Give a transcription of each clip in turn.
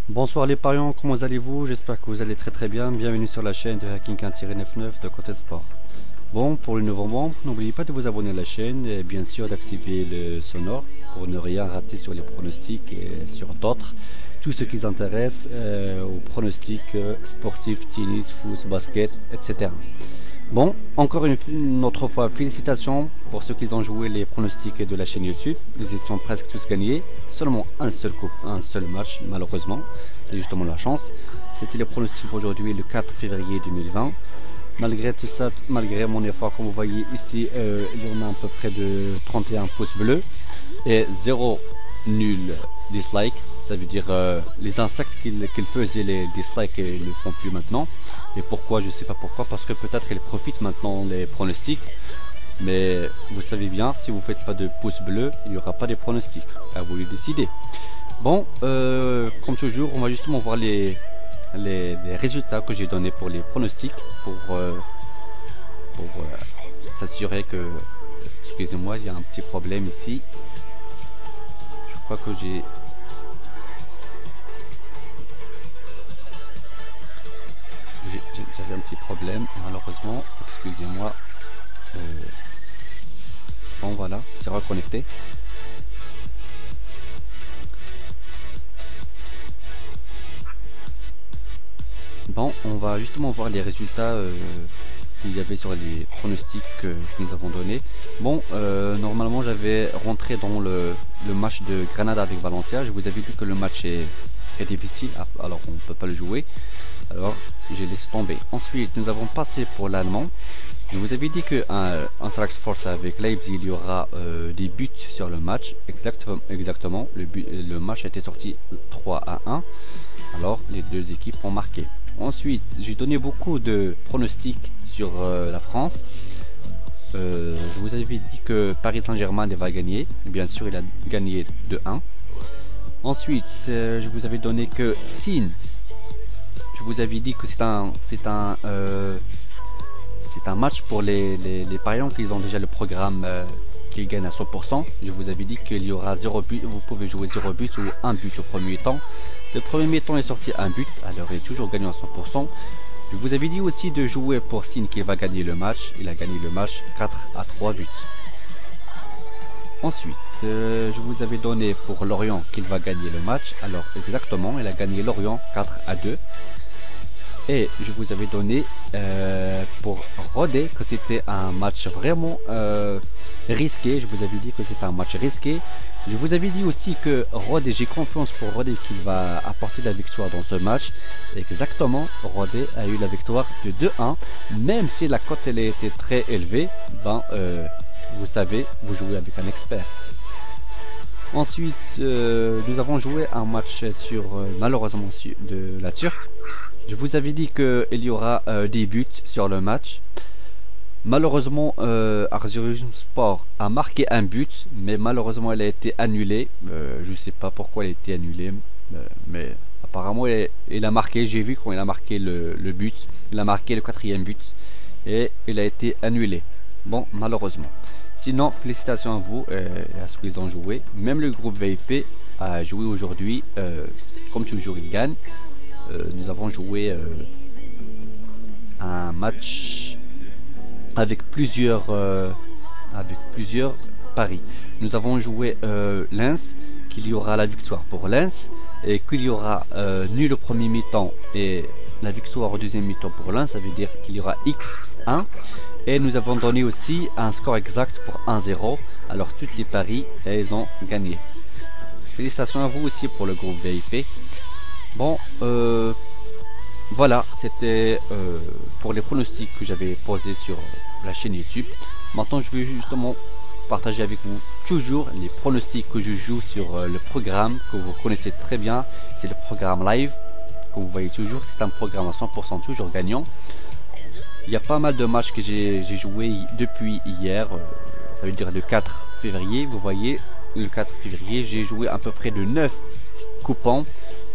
Bonsoir les pariants, comment allez-vous? J'espère que vous allez très bien. Bienvenue sur la chaîne de Hacking 1-99 de Côté Sport. Bon, pour les nouveaux membres, n'oubliez pas de vous abonner à la chaîne et bien sûr d'activer le sonore pour ne rien rater sur les pronostics et sur d'autres. Tout ce qui vous intéresse aux pronostics sportifs, tennis, foot, basket, etc. Bon, encore une autre fois, félicitations pour ceux qui ont joué les pronostics de la chaîne YouTube. Ils étaient presque tous gagnés. Seulement un seul match, malheureusement. C'est justement la chance. C'était les pronostics aujourd'hui, le 4 février 2020. Malgré tout ça, malgré mon effort, comme vous voyez ici, il y en a à peu près de 31 pouces bleus et 0 nul dislike. Ça veut dire les insectes qu'ils faisaient les dislikes et ils ne le font plus maintenant. Et pourquoi? Je sais pas pourquoi, parce que peut-être ils profitent maintenant les pronostics. Mais vous savez bien, si vous faites pas de pouces bleus, il n'y aura pas de pronostics. À vous de décider. Bon, comme toujours, on va justement voir les résultats que j'ai donnés pour les pronostics pour s'assurer que, excusez-moi, il y a un petit problème ici. Je crois que j'avais un petit problème, malheureusement, excusez-moi. Bon voilà, c'est reconnecté. Bon, on va justement voir les résultats qu'il y avait sur les pronostics que nous avons donnés. Bon, normalement j'avais rentré dans le match de Granada avec Valencia. Je vous avais dit que le match est difficile, alors on ne peut pas le jouer. Alors j'ai laissé tomber. Ensuite, nous avons passé pour l'allemand. Je vous avais dit que Eintracht Force avec Leipzig, il y aura des buts sur le match. Exactement. Le match a été sorti 3-1. Alors les deux équipes ont marqué. Ensuite, j'ai donné beaucoup de pronostics sur la France. Je vous avais dit que Paris Saint-Germain va gagner. Bien sûr, il a gagné 2-1. Ensuite, je vous avais donné que Sin. Je vous avais dit que c'est un match pour les pariants qui ont déjà le programme qui gagne à 100%. Je vous avais dit qu'il y aura 0 but, vous pouvez jouer 0 but ou 1 but au premier temps. Le premier temps est sorti 1 but, alors il est toujours gagnant à 100%. Je vous avais dit aussi de jouer pour Sin qui va gagner le match. Il a gagné le match 4-3 buts. Ensuite, je vous avais donné pour Lorient qu'il va gagner le match. Alors exactement, il a gagné Lorient 4-2. Et je vous avais donné pour Rodez que c'était un match vraiment risqué. Je vous avais dit que c'était un match risqué. Je vous avais dit aussi que Rodez, j'ai confiance pour Rodez qu'il va apporter la victoire dans ce match. Exactement, Rodez a eu la victoire de 2-1. Même si la cote elle était très élevée, ben vous savez, vous jouez avec un expert. Ensuite, nous avons joué un match sur malheureusement de la Turque. Je vous avais dit qu'il y aura des buts sur le match. Malheureusement, Erzurumspor a marqué un but, mais malheureusement, elle a été annulée. Je ne sais pas pourquoi elle a été annulée, mais apparemment, il a marqué. J'ai vu quand il a marqué le but. Il a marqué le 4e but et il a été annulé. Bon, malheureusement. Sinon, félicitations à vous et à ceux qui ont joué. Même le groupe VIP a joué aujourd'hui. Comme toujours, il gagne. Nous avons joué un match avec plusieurs paris. Nous avons joué Lens, qu'il y aura la victoire pour Lens et qu'il y aura nul au premier mi-temps et la victoire au deuxième mi-temps pour Lens. Ça veut dire qu'il y aura X1 et nous avons donné aussi un score exact pour 1-0. Alors toutes les paris elles ont gagné. Félicitations à vous aussi pour le groupe VIP. Bon, voilà, c'était pour les pronostics que j'avais posés sur la chaîne YouTube. Maintenant, je vais justement partager avec vous toujours les pronostics que je joue sur le programme que vous connaissez très bien. C'est le programme live, comme vous voyez toujours, c'est un programme à 100% toujours gagnant. Il y a pas mal de matchs que j'ai joué depuis hier, ça veut dire le 4 février. Vous voyez, le 4 février, j'ai joué à peu près de 9 coupons.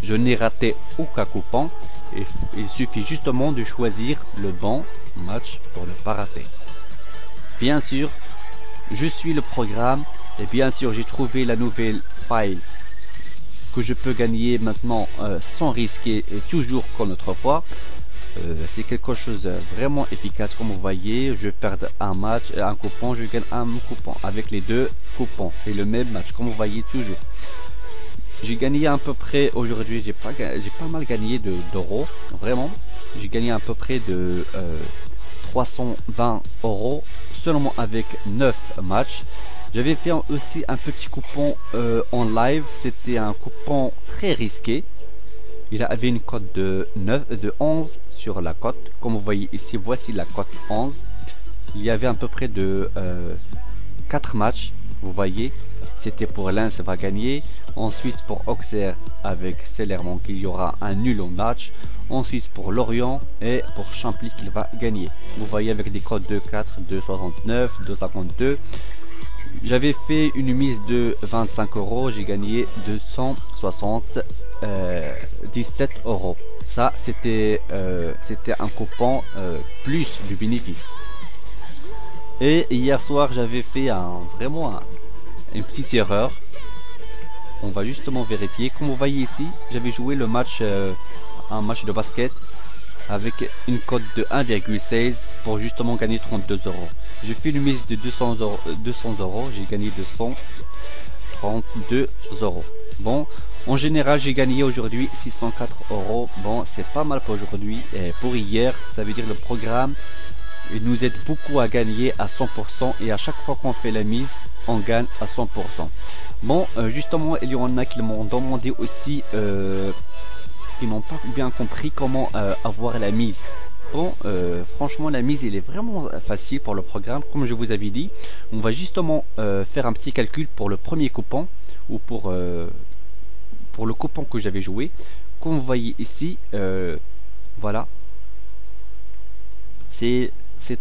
Je n'ai raté aucun coupon. Et il suffit justement de choisir le bon match pour ne pas rater. Bien sûr, je suis le programme et bien sûr j'ai trouvé la nouvelle file que je peux gagner maintenant sans risquer et toujours comme autrefois. C'est quelque chose vraiment efficace. Comme vous voyez, je perds un match, un coupon, je gagne un coupon. Avec les deux coupons, c'est le même match, comme vous voyez toujours. J'ai gagné à peu près aujourd'hui, j'ai pas mal gagné d'euros, vraiment. J'ai gagné à peu près de 320 euros seulement avec 9 matchs. J'avais fait aussi un petit coupon en live, c'était un coupon très risqué. Il avait une cote de 11 sur la cote. Comme vous voyez ici, voici la cote 11. Il y avait à peu près de 4 matchs, vous voyez. C'était pour Lens va gagner. Ensuite pour Auxerre avec Clermont qu'il y aura un nul au match. Ensuite pour Lorient et pour Champly qu'il va gagner. Vous voyez avec des cotes de 4, 2,69, 2,52. J'avais fait une mise de 25 euros, j'ai gagné 277 euros. Ça c'était un coupon plus du bénéfice. Et hier soir j'avais fait vraiment une petite erreur. On va justement vérifier. Comme vous voyez ici, j'avais joué le match, un match de basket avec une cote de 1,16 pour justement gagner 32 euros. J'ai fait une mise de 200 euros, j'ai gagné 232 euros. Bon, en général, j'ai gagné aujourd'hui 604 euros. Bon, c'est pas mal pour aujourd'hui. Et pour hier, ça veut dire le programme, il nous aide beaucoup à gagner à 100% et à chaque fois qu'on fait la mise, on gagne à 100%. Bon, justement, il y en a qui m'ont demandé aussi, qui n'ont pas bien compris comment avoir la mise. Bon, franchement, la mise, il est vraiment facile pour le programme. Comme je vous avais dit, on va justement faire un petit calcul pour le premier coupon ou pour le coupon que j'avais joué. Comme vous voyez ici, voilà, c'est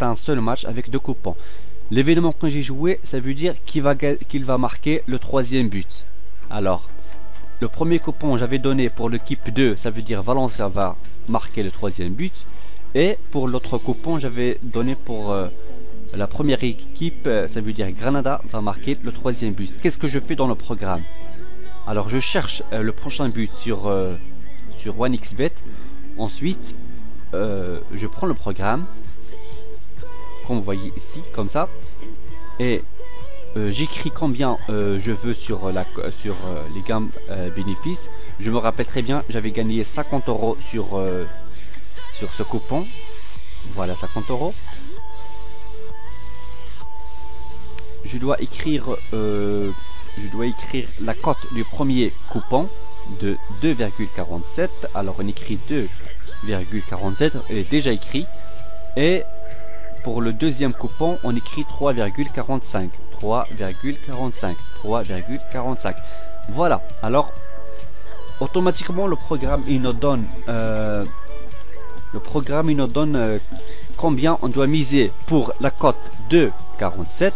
un seul match avec 2 coupons. L'événement que j'ai joué, ça veut dire qu'il va marquer le 3e but. Alors, le premier coupon j'avais donné pour l'équipe 2, ça veut dire Valencia va marquer le 3e but. Et pour l'autre coupon, j'avais donné pour la première équipe, ça veut dire Granada va marquer le 3e but. Qu'est-ce que je fais dans le programme? Alors, je cherche le prochain but sur 1xBet. Ensuite, je prends le programme, comme vous voyez ici, comme ça. Et j'écris combien je veux sur les gammes bénéfices. Je me rappelle très bien, j'avais gagné 50 euros sur ce coupon. Voilà, 50 euros. Je dois écrire la cote du premier coupon de 2,47. Alors on écrit 2,47, elle est déjà écrit. Et pour le deuxième coupon, on écrit 3,45. 3,45. Voilà. Alors, automatiquement, le programme, il nous donne combien on doit miser pour la cote de 47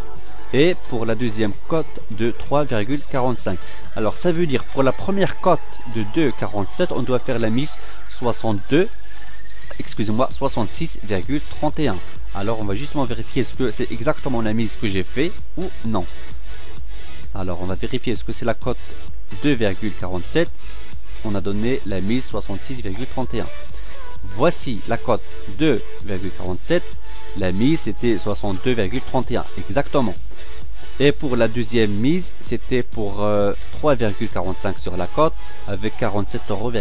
et pour la deuxième cote de 3,45. Alors, ça veut dire pour la première cote de 2,47, on doit faire la mise 66,31. Alors on va justement vérifier est-ce que c'est exactement la mise que j'ai fait ou non. Alors on va vérifier est-ce que c'est la cote 2,47. On a donné la mise 66,31. Voici la cote 2,47. La mise c'était 62,31 exactement. Et pour la deuxième mise c'était pour 3,45 sur la cote avec 47,47 euros.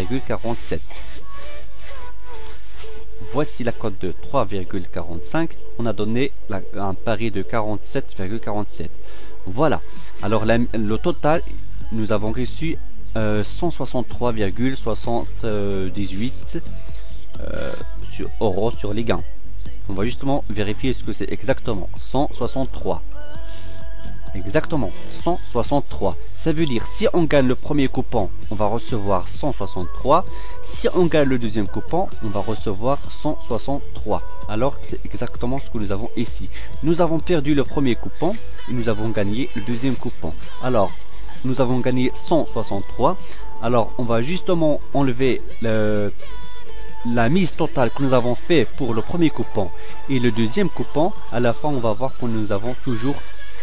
Voici la cote de 3,45. On a donné un pari de 47,47. Voilà. Alors le total, nous avons reçu 163,78 euros sur les gains. On va justement vérifier ce que c'est exactement. 163. Exactement. 163. Ça veut dire si on gagne le premier coupon, on va recevoir 163. Si on gagne le deuxième coupon, on va recevoir 163. Alors c'est exactement ce que nous avons ici. Nous avons perdu le premier coupon et nous avons gagné le deuxième coupon. Alors nous avons gagné 163. Alors on va justement enlever la mise totale que nous avons fait pour le premier coupon et le deuxième coupon. À la fin on va voir que nous avons toujours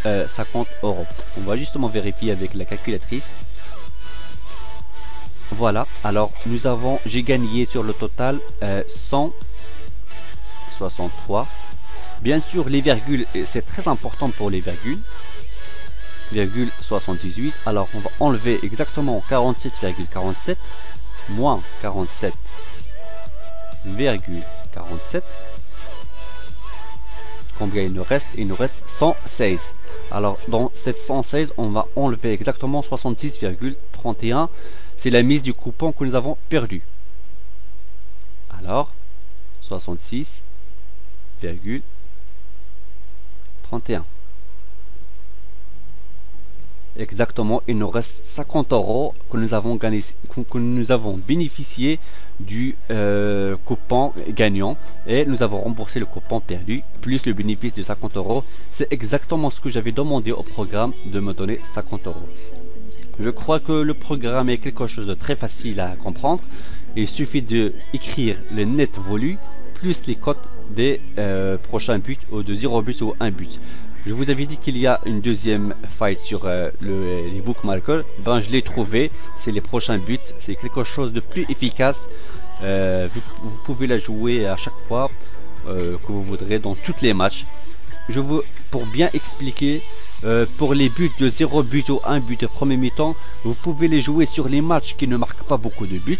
50 euros. On va justement vérifier avec la calculatrice. Voilà, alors j'ai gagné sur le total 163. Bien sûr, les virgules, c'est très important pour les virgules. 78. Alors on va enlever exactement 47,47 moins 47,47. Combien il nous reste? Il nous reste 116. Alors dans cette 116, on va enlever exactement 66,31. C'est la mise du coupon que nous avons perdu. Alors 66,31. Exactement, il nous reste 50 € que nous avons gagné, que nous avons bénéficié du coupon gagnant, et nous avons remboursé le coupon perdu plus le bénéfice de 50 €. C'est exactement ce que j'avais demandé au programme, de me donner 50 €. Je crois que le programme est quelque chose de très facile à comprendre. Il suffit de écrire le net voulu plus les cotes des prochains buts, ou de 0 but ou 1 but. Je vous avais dit qu'il y a une deuxième faille sur les bookmarkers. Ben, je l'ai trouvé. C'est les prochains buts. C'est quelque chose de plus efficace. Vous pouvez la jouer à chaque fois que vous voudrez dans tous les matchs. Pour bien expliquer, pour les buts de 0 but ou 1 but de premier mi-temps, vous pouvez les jouer sur les matchs qui ne marquent pas beaucoup de buts.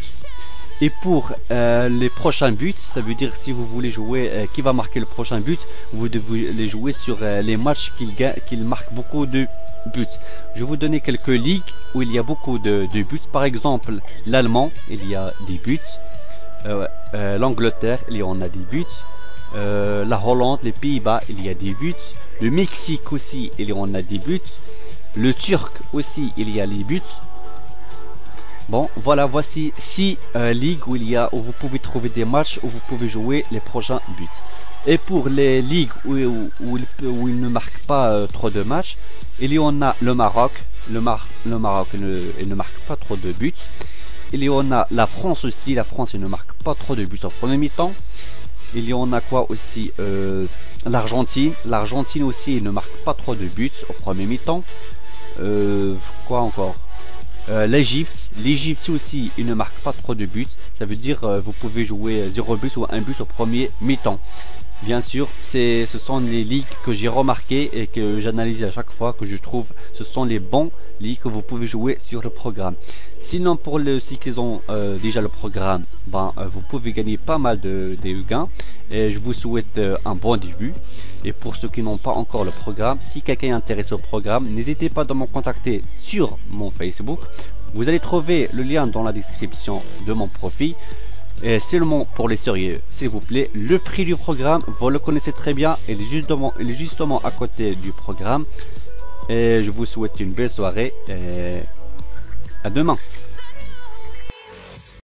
Et pour les prochains buts, ça veut dire si vous voulez jouer qui va marquer le prochain but, vous devez les jouer sur les matchs qu'il marque beaucoup de buts. Je vais vous donner quelques ligues où il y a beaucoup de buts. Par exemple, l'Allemand, il y a des buts. L'Angleterre, il y en a des buts. La Hollande, les Pays-Bas, il y a des buts. Le Mexique aussi, il y en a des buts. Le Turc aussi, il y a les buts. Bon, voilà, voici 6 ligues où vous pouvez trouver des matchs où vous pouvez jouer les prochains buts. Et pour les ligues où il ne marque pas trop de matchs, il y en a le Maroc. Le Maroc il ne marque pas trop de buts. Il y en a la France aussi. La France, il ne marque pas trop de buts en premier mi-temps. Il y en a quoi aussi? L'Argentine. L'Argentine aussi, il ne marque pas trop de buts au premier mi-temps. Quoi encore? L'Égypte aussi, il ne marque pas trop de buts. Ça veut dire vous pouvez jouer 0 but ou 1 but au premier mi-temps. Bien sûr, ce sont les ligues que j'ai remarquées et que j'analyse à chaque fois, que je trouve ce sont les bons ligues que vous pouvez jouer sur le programme. Sinon, pour ceux qui ont déjà le programme, vous pouvez gagner pas mal de gains. Et je vous souhaite un bon début. Et pour ceux qui n'ont pas encore le programme, si quelqu'un est intéressé au programme, n'hésitez pas à me contacter sur mon Facebook. Vous allez trouver le lien dans la description de mon profil. Et seulement pour les sérieux, s'il vous plaît, le prix du programme, vous le connaissez très bien, il est justement à côté du programme. Et je vous souhaite une belle soirée et à demain.